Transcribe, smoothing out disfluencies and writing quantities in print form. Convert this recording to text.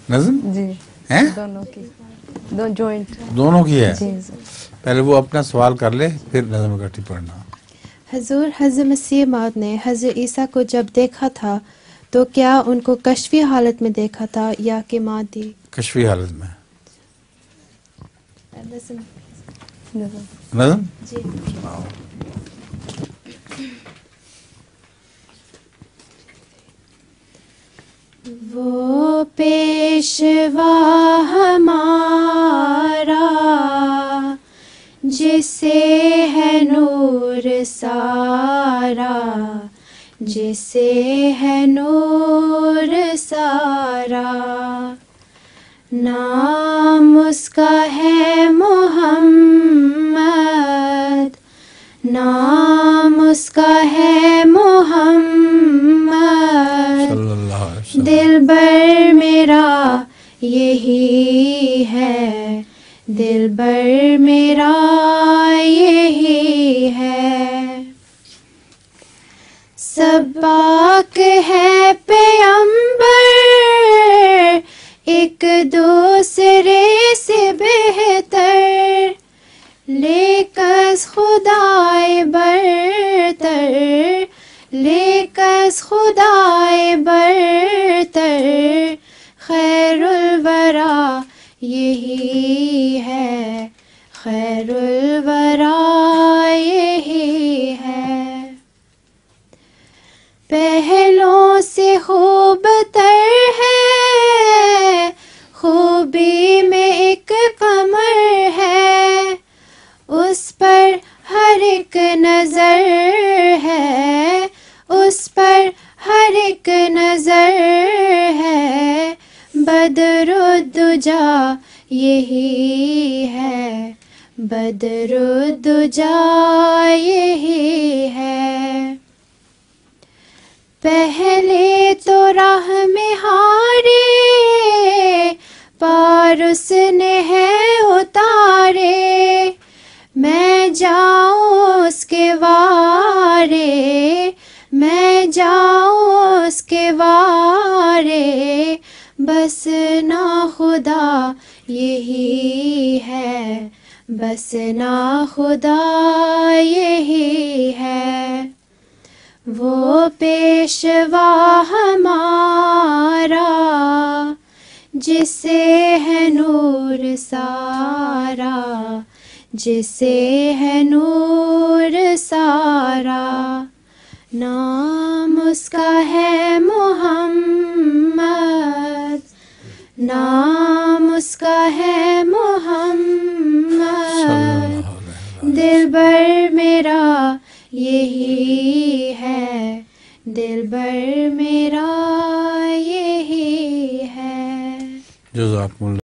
نظم جی ہیں دونوں کی جوائنٹ دونوں کی ہے. جی. پہلے وہ اپنا سوال کر لے پھر نظم اکٹھی پڑھنا. حضور حضرت مسیح موعود نے حضرت عیسیٰ کو جب دیکھا تھا تو کیا ان کو کشفی حالت میں دیکھا تھا یا کہ مادی؟ کشفی حالت میں. نظم. نظم جی. وہ پیشوا ہمارا جسے ہے نور سارا، جسے ہے نور سارا، نام اس کا ہے محمد، نام اس کا ہے محمد، صلی اللہ علیہ وسلم. دلبر میرا یہی ہے، دلبر میرا یہی ہے. سب پاک ہے پیغمبر ایک دوسرے سے بہتر، لیکس خدائے برتر، لیکس خدائے برتر، خیر الورا یہی ہے، خیر الورا یہی ہے. پہلوں سے خوب تر ہے، خوبی میں ایک قمر ہے، اس پر ہر ایک نظر ہے، اس پر ہر ایک نظر ہے. بدر الدجا یہی ہے، بدر الدجا یہی ہے. پہلے تو راہ میں ہارے پار اس نے ہے اتارے، میں جاؤں اس کے وارے، میں جاؤں اس کے وارے، بس نا خدا یہی ہے، بس نا خدا یہی ہے. وہ پیشوا ہمارا جسے ہے نور سارا، جسے ہے نور سارا، نام اس کا ہے محمد، نام اس کا ہے محمد، دلبر میرا یہی ہے، دلبر میرا یہی ہے. جزاکم اللہ.